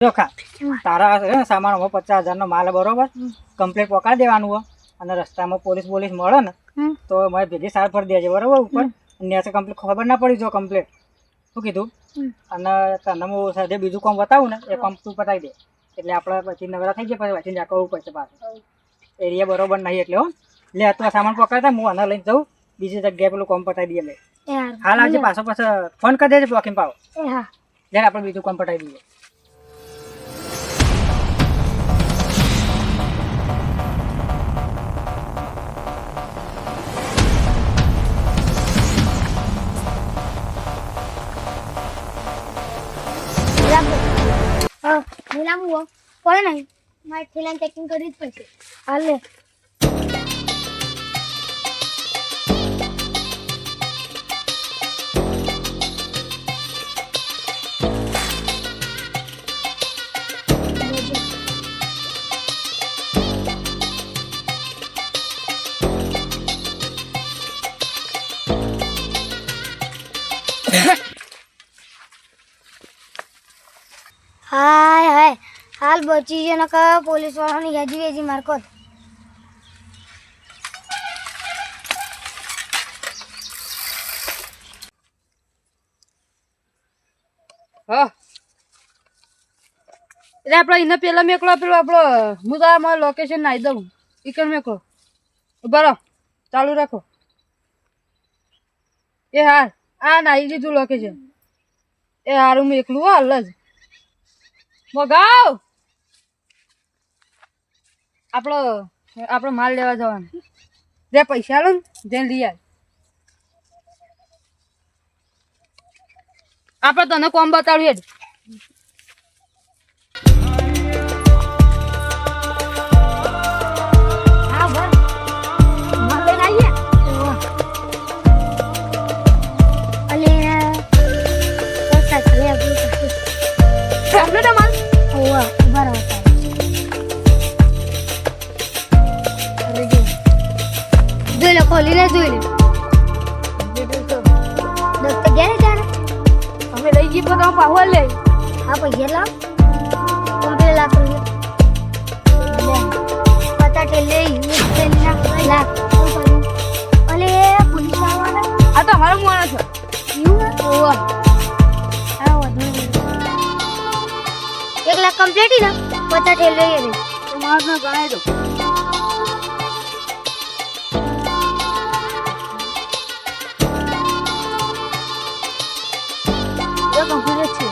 જો ખા તારા છે ને સામાન 50,000 નો માલ બરોબર કમ્પ્લીટ પકડી દેવાનું હોય અને રસ્તામાં પોલીસ મળે ને તો મારે ભેગી સાર ફરી દેજે બરોબર ઉપર ને કમ્પ્લીટ ખબર ના પડી જો કમ્પ્લીટ શું કીધું અને તને હું સાથે બીજું કામ બતાવું ને એ કામ તું પતાવી દે એટલે આપણે પછી નવરા થઈ ગયા પછી વાંચીને જા કરવું પડશે પાછું એરિયા બરોબર નહીં એટલે હો લે તું આ સામાન પકડતા હું આને લઈને જાઉં બીજી જગ્યાએ પેલું કામ પતાવી દઈએ લે હાલ આજે પાછો ફોન કરી દેજે બ્લોકિંગ પાવ જ્યારે આપણે બીજું કામ પતાવી દઈએ નીલામ હુआ કોઈ નહીં મારે થેલાને ચેકિંગ કરવી જ પડશે હાલે હાય હાય હાલ બચી છે નકા પોલીસ વાળાની યાજી વેજી મારકો હા એટલે આપણે એને પેલા મેકલો પેલો આપણો હું તારા મારું લોકેશન નાખી દઉં ઈકણ મેકલો બરો ચાલુ રાખો એ હાર આ નાખી દીધું લોકેશન એ હારું મેં એકલું હાલ જ મગાવ આપણો માલ લેવા જવાનો જે પૈસા આલો ને જેને લઈ આવ આપણે તને કોમ બતાડ્યું હેડ હા બસ માલ લઈને આવીએ અલે પૈસા છે કમ્પ્લીટ માલ ઓવા બરાબર જોઈ લે ખોલી લે જોઈ લે દોસ્ત ઘેરે જાણે અમે લઈ જઈએ તો તમે પાહવા લે હા પૈસા લાવ કમ્પ્લીટ લાખ રૂપિયા પતા ટેલે લાખ અલે પોલીસ આવવાના આ તો અમારો માણસ છે ઓવા હા વધુ 1 લાખ કમ્પ્લીટ ને પતા ટેલે રે માણસ ને ગણાય દો કમ્પ્લીટ છે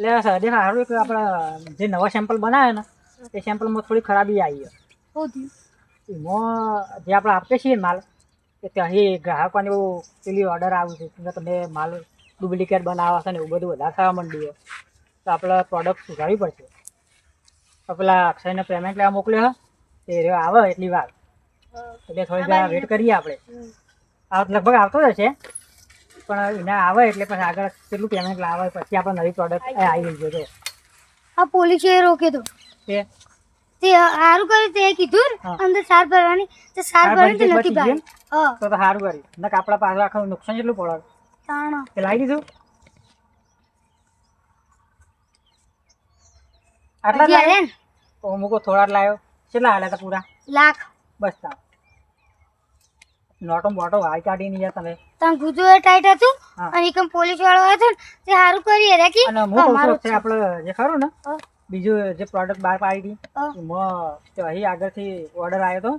એટલે સર સારું કે આપણે જે નવા સેમ્પલ બનાવે ને એ સેમ્પલમાં થોડી ખરાબી આવી એમાં જે આપણે આપીએ છીએ માલ કે ત્યાં ગ્રાહકોને એવું પેલી ઓર્ડર આવ્યું છે કે તમે માલ ડુપ્લિકેટ બનાવવા છે ને એવું બધું વધારે થવા માંડ્યું તો આપણે પ્રોડક્ટ સુધારવી પડશે તો પેલા અક્ષયને પેમેન્ટ લેવા મોકલ્યો તે આવે એટલી વાર એટલે થોડી વાર વેટ કરીએ આપણે લગભગ આવતો જ હશે પણ એના આવે એટલે પછી આગળ કેટલું પેમેન્ટ લાવે પછી આપણે નવી પ્રોડક્ટ આવી ગઈ છે આ પોલીસે રોક્યો તો તે હારું કર્યું તે કીધું અંદર સાર ભરવાની તે સાર ભરવાની તે નથી ભાઈ તો સારું કર્યું નક આપણા પાસે આખું નુકસાન કેટલું પડે તાણા તે લાવી દીધું આટલા જ લાવ્યો તો મૂકો થોડા જ લાવ્યો કેટલા હાલ્યા હતા પૂરા લાખ બસ તા નોટો બોટો હાઈ કાઢી નહીં તમે તાન ગુજો ટાઈટ હતું અને એકમ પોલીસ વાળો હતો ને તે હારું કરી રે કે અને હું કહું છું આપણે જે ખરું ને બીજું જે પ્રોડક્ટ બહાર પાડી હતી એમાં તે અહીં આગળથી ઓર્ડર આવ્યો હતો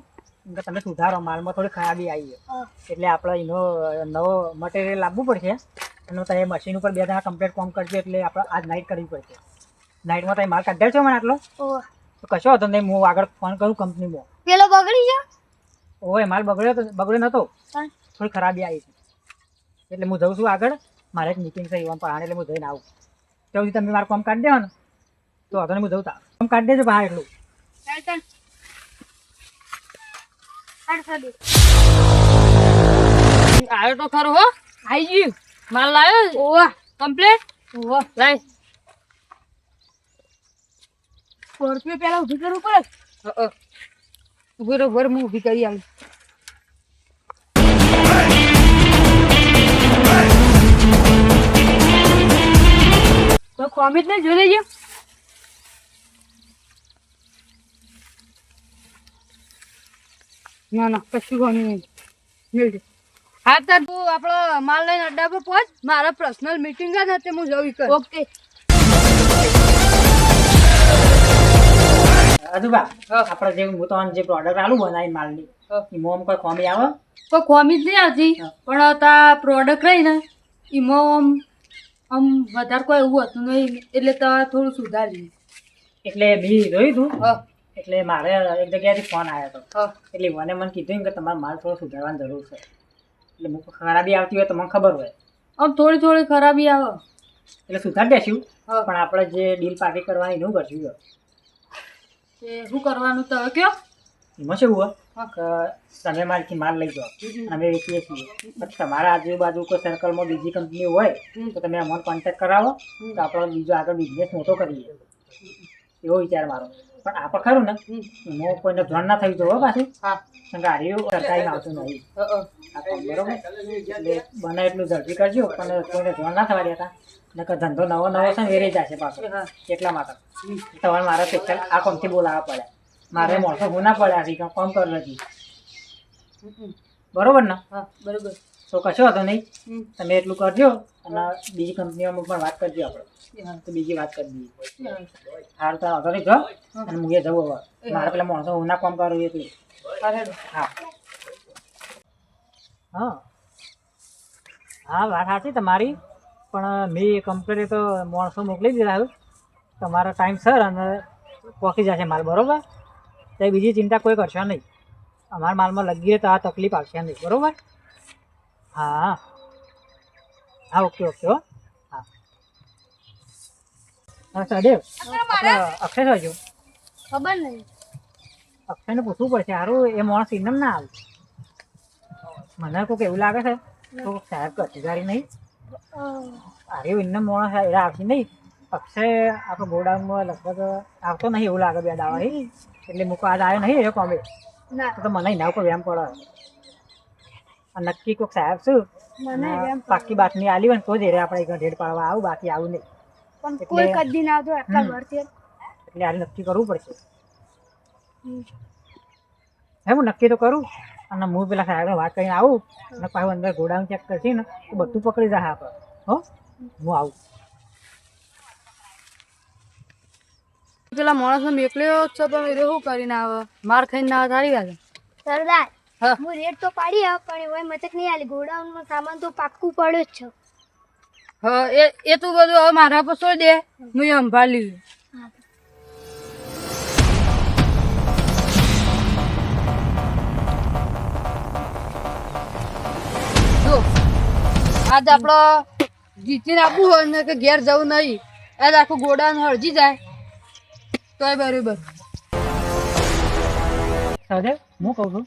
કે તમે સુધારો માલમાં થોડી ખરાબી આવી છે એટલે આપણે એનો નવો મટીરિયલ લાવવું પડશે અને તમે મશીન ઉપર 2 દાડા કમ્પ્લીટ કામ કરજો એટલે આપણે આજ નાઇટ કરવી પડશે નાઇટમાં તમે માલ કાઢ્યા છો મને આટલો તો કશો હતો નહીં હું આગળ ફોન કરું કંપનીમાં પેલો બગડી ગયો ઓય માલ બગડ્યો નતો થોડી ખરાબી આવી છે એટલે હું જઉં છું આગળ મારે એક મીટિંગ છે એવા પણ એટલે હું જઈને આવું ત્યાં સુધી તમે મારું કામ કાઢી દેવો ને તો હતો ને હું જઉં કામ કાઢી દેજો બહાર એટલું આવ્યો તો ખરો હો આવી ગયું માલ લાવ્યો ઓવા કમ્પ્લીટ ઓવા લાય સ્કોર્પિયો પેલા ઊભી કરવું પડે. ઉભી રહો, હું ઊભી કરી આવું. તો કોમિક ને જોઈ લેજો. ના ના કશું કોમી નહીં. મેળજો. હા તો તું આપણો માલ લઈને અડ્ડા પર પહોંચ. મારા પર્સનલ મીટિંગ છે ને તે હું જવું કર. ઓકે. અજુબા આપણે જે હું તો જે પ્રોડક્ટ આલું બનાવીને માલની એમાં કોઈ કોમી આવે? કોઈ કોમી જ નહીં આવતી, પણ તા પ્રોડક્ટ રહી ને એમાં આમ વધારે કોઈ એવું હતું નહીં, એટલે તમારે થોડું સુધારી. એટલે બી જોયું તું, એટલે મારે એક જગ્યાએથી ફોન આવ્યો હતો, એટલે મને કીધું કે તમારે માલ થોડો સુધારવાની જરૂર છે. એટલે હું ખરાબી આવતી હોય તો મને ખબર હોય. આમ થોડી થોડી ખરાબી આવે એટલે સુધારી દેશું, પણ આપણે જે ડીલ પાર્ટી કરવાની એનું કરશું. શું કરવાનું તો કયો? એમાં શું હોય કે તમે મારથી માલ લઈ જાઓ, અમે વેચીએ છીએ. પછી તમારા આજુબાજુ કોઈ સર્કલમાં બીજી કંપની હોય તો તમે અમને કોન્ટેક્ટ કરાવો, તો આપણે બીજો આગળ બિઝનેસ મોટો કરીએ. એવો વિચાર મારો. પણ આપણે ખરું ને હું કોઈને ધ્યાન ના થયું જોવો પાછું. કારણ કે હાર્યું સરકારીમાં આવતું નહીં. બરોબર, એટલે બને એટલું ઝડપી કરજો, પણ કોઈને ધ્યાન ના થવા દેતા. નકર ધંધો નવો નવો છે ને વેરી જશે પાછો. એટલા માટે તમારે મારા સ્પેશિયલ આ કોમથી બોલાવવા પડે. મારે મોટો હું ના પડ્યા છે કામ કર નથી. બરોબર ને? બરોબર. તો કશો હતો નહીં, તમે એટલું કરજો અને બીજી કંપનીઓમાં પણ વાત કરજો આપણે. તો બીજી વાત કરી દઈએ. સારું તો હતો નહીં જો, અને હું એ જવું હવે. મારે પેલા માણસો હું ના કામ કરું એટલે. હા હા હા, વાત સાચી તમારી, પણ મેં કંપની તો માણસો મોકલી દીધા. તમારો ટાઈમ સર અને પહોંચી જશે માલ. બરોબર, તો બીજી ચિંતા કોઈ કરશો નહીં. અમારા માલમાં લગી તો આ તકલીફ આવશે નહીં. બરોબર? હા હા, ઓકે ઓકે. હો હા હા સદેવ, અક્ષય જોજો. ખબર નહીં. અક્ષયને પૂછવું પડશે. સારું એ માણસ ઇન્દમ ના આવે. મને કોઈક એવું લાગે છે તો સાહેબ કચેરી નહીં અરે ઇન્દમ માણસ એ આવશે નહીં. અક્ષય આપણે ગોડાઉનમાં લગભગ આવતો નહીં એવું લાગે. બે દાવા એટલે મૂકો આજ આવ્યો નહીં એ કોમે. તો મને એના ઉપર વેમ પડે. નક્કી કોઈક સાહેબ શું પાકી બાતમી આલી હોય ને તો જ આપણે ઢેડ પાડવા આવું, બાકી આવું નહીં. પણ કોઈ કદી ના આવતો એટલા વર્ષથી. એટલે આ નક્કી કરવું પડશે. હે હું નક્કી તો કરું, અને હું પેલા સાહેબને વાત કરીને આવું, અને પાછું અંદર ગોડાઉન ચેક કરશે ને તો બધું પકડી જાય આપણે. હો હું આવું. પેલા માણસ ને મેકલ્યો છે પણ એ શું કરીને આવે? માર ખાઈને ના સારી વાત. સરદાર હું રેટ તો પાડી આવ, પણ એવો મતક નહીં આલી. ગોડાઉનમાં સામાન તો પાક્કું પડ્યો જ છે. હા એ તું બધું હવે મારા પર છોડી દે, હું એ સંભાળી લઉં. જો આજ આપડે જીતીને આપવું હોય ને કે ઘેર જવું નહીં, આજ આખું ગોડાઉન હળજી જાય તોય બરોબર. સહદેવ હું કહું છું,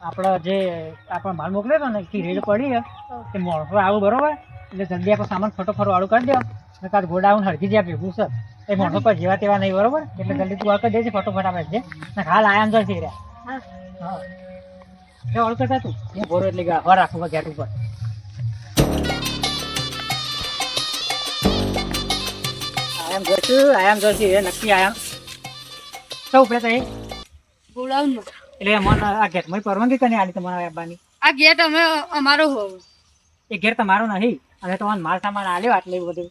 આપણે જે આપણે માલ મોકલ્યો હતો ને કે રેડ પડી તે માણસો આવું બરોબર, એટલે જલ્દી આપણે સામાન ફટોફટ વાળું કરી દો. કાં ગોડાઉન હળગી જાય ભેગું સર એ માણસો પર જેવા તેવા નહીં. બરોબર, એટલે જલ્દી તું વાળ કરી દેજે ફટોફટ આપણે છે ને. હાલ આયામ જશે રહ્યા. હા એ વાળું કરતા તું હું ભોરો એટલે વાર રાખું ગેટ ઉપર. આયામ જશે એ નક્કી આયામ સૌ ઉપડે તો એ ગોડાઉનમાં એટલે મને આ ગેટમાં પરવાનગી કરીને આલી તમારા આવવાની. આ ગેટ અમે અમારો હોવ. એ ઘેર તમારો નહીં, અને તમારે માલ સામાન આલ્યો આટલું બધું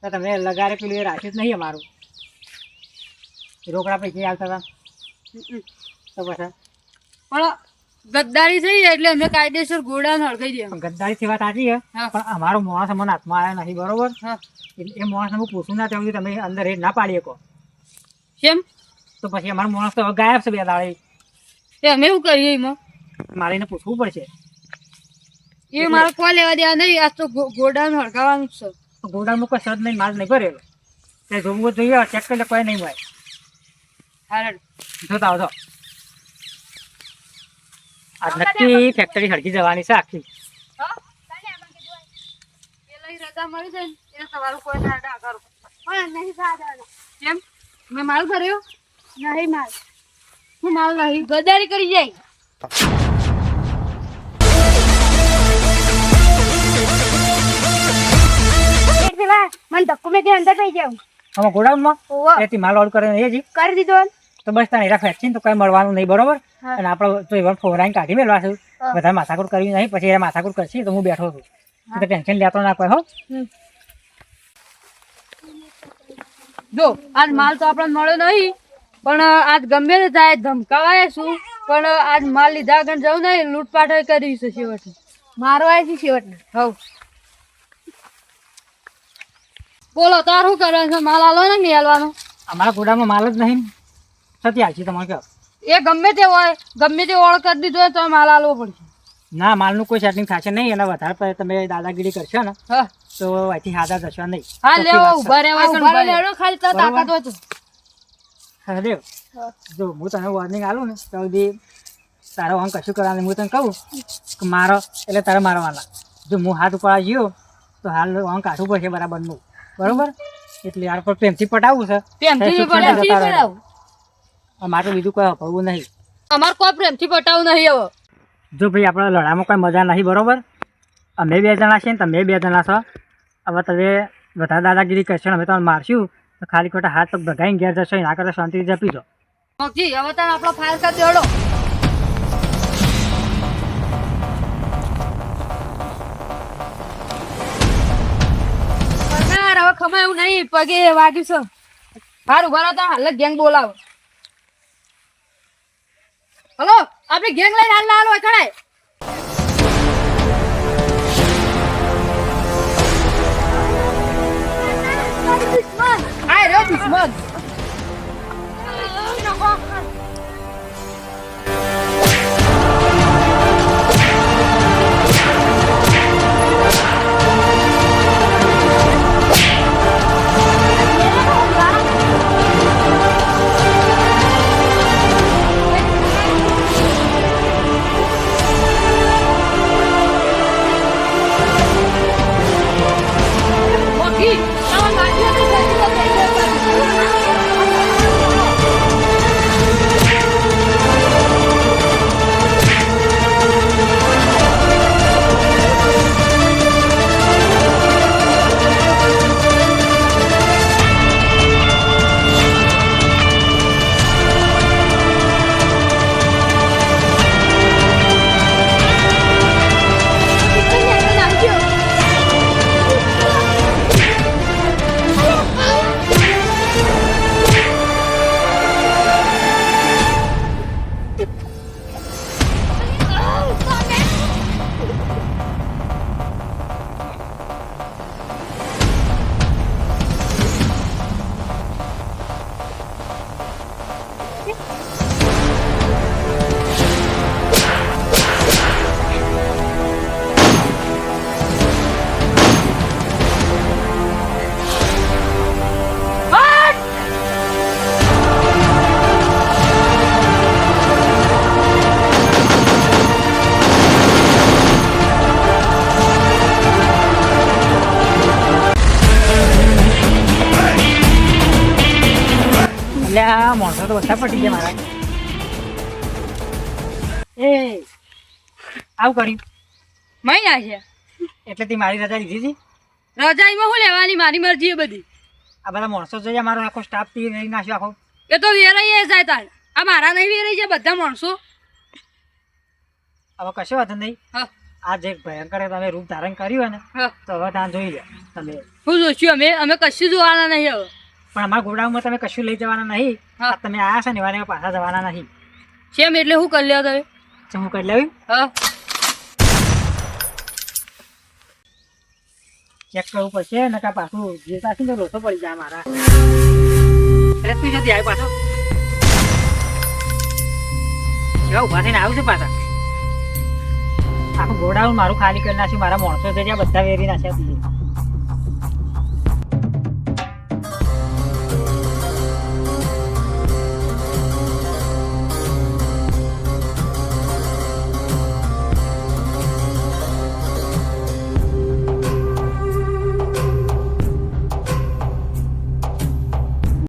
તો તમે લગારે પેલું એ રાખ્યું જ નહીં અમારું. રોકડા પૈસા આવતા હતા તો પછી પણ ગદ્દારી થઈ જાય એટલે અમે કાયદેસર ગોડાઉન હળગાઈ દઈએ. ગદ્દારી સેવા સાચી છે, પણ અમારો માણસ મને હાથમાં આવ્યો નથી. બરોબર, એ માણસ હું પૂછું ના ત્યાં તમે અંદર રેડ ના પાડી શકો. કેમ? તો પછી અમારો માણસ તો ગાયબ છે બે દાડે. તે અમે શું કરીએ એમાં? મારે એને પૂછવું પડશે. એ મારે કોઈ લેવા દેવા નહીં, આજ તો ગોડાઉન હળગાવાનું જ છે. ગોડાઉનમાં કોઈ સદ નહીં, માલ નહીં ભરેલો. તે જોવું જોઈએ, ચેક કરી કોઈ નહીં હોય. હારડ જોતા આવજો. આ નક્કી ફેક્ટરી હળગી જવાની છે આખી. રજા મળી જાય ને એટલે તમારું કોઈ ના કરો. પણ નહીં સાદા. કેમ? મેં માલ કર્યો નહીં માલ હું માલ નહીં ગદારી કરી જાય એક પેલા મને ધક્કો મેં અંદર થઈ જાઉં આમાં ગોડાઉનમાં ઓવા એથી માલ ઓર્ડર કરીને એ જી કરી દીધો તો બસ તારે એરા ફેક્શન તો કઈ મળવાનું નહીં બરોબર હા. અને આપણે તો એવા ફોરાઈને કાઢી મેળવા છું હા. વધારે માથાકૂટ કરવી નહીં પછી એ માથાકૂટ કરશે તો હું બેઠો છું તો ટેન્શન લેતો ના કોઈ હો જો આજ માલ તો આપણને મળ્યો નહીં પણ આજ ગમે તે થાય ધમકાવાય શું પણ આજ માલ લીધા આગળ જવું નહીં લૂંટપાટ કરી છે છેવટે મારવાય છે છેવટે હવ બોલો તાર શું કરવાનું છે માલ આલો ને નહીં આલવાનો અમારા ગોડાઉનમાં માલ જ નહીં સતી હાલશે તમારે કહો એ ગમે તે હોય ગમે તે ઓળ કરી દીધો હોય તો માલ આલવો પડશે ના માલનું કોઈ સેટિંગ થશે નહીં અને વધારે પડે તમે દાદાગીરી કરશો ને હા તો અહીંથી હાજર થશો નહીં હા ચોખ્ખી લેવો વાત છે. ઉભા રહેવા ઉભા લેડો ખાલી તાર તાકાત હોય તો હા દેવ જો હું તને વોર્નિંગ આલું ને તો સુધી તારો આમ કશું કરવાનું હું તને કહું કે મારો એટલે તારે મારવાના જો હું હાથ ઉપર ગયો તો હાલ આમ કાઢવું પડશે બરાબરનું બરોબર એટલે યાર પર પ્રેમથી પટાવવું છે પ્રેમથી સુખી પટાવવું જતા રહેવાનું. પટાવું. મારે બીજું કોઈ અપાવવું નહીં અમાર કોઈ પ્રેમથી પટાવું નહીં હવે જો ભાઈ આપણે લડામાં કોઈ મજા નહીં બરોબર અમે 2 જણા છીએ ને તમે 2 જણા છો હવે તમે વધારે દાદાગીરી કરશો ને અમે તમને મારશું તો ખાલી ખોટા હાથ પગ ભગાઈને ઘેર જશો એના કરતાં શાંતિથી જપી જાઓ મગજી હવે તાર આપણો ફાઇલ કરી દેડો પગાર હવે ખમાય એવું નહીં પગે વાગ્યું છે હારું ભરો તો હાલ ગેંગ બોલાવો હલો આપણે ગેંગ લઈને હાલ ના હાલો કણાય આય રે દુશ્મન મગી આવા માગ્યો તો એટલે આ માણસો તો બધા પટી ગયા મારા એ આવું કર્યું મહિના છે એટલે તે મારી રજા લીધી હતી રજાઈમાં શું લેવાની મારી મરજી એ બધી આ બધા માણસો જોઈએ મારો આખો સ્ટાફ થી રહી નાખ્યો આખો એ તો વેરાઈ જાય તાર આ મારા નહીં વેરાઈ જાય બધા માણસો હવે કશો વાંધો નહીં હા આ જે ભયંકર તમે રૂપ ધારણ કર્યું હોય ને હા તો હવે ત્યાં જોઈ લો તમે હું જોઈશું અમે કશું જોવાના નહીં હવે પણ અમારા ગોડાઉનમાં તમે કશું લઈ જવાના નહીં હા. આ તમે આયા છો ને એવા પાછા જવાના નહીં સેમ એટલે શું કરી લ્યો તમે તો હું કરી લેવી હા ચેક કરવું પડશે ને કાં પાછું જે પાછું તો લોસો પડી જાય મારા એટલે તું જતી આવી પાછો કેવા ઉભા થઈને આવ્યું છે પાછા આખું ગોડાઉન મારું ખાલી કરી નાખ્યું મારા માણસો છે ત્યાં બધા વેરી નાખ્યા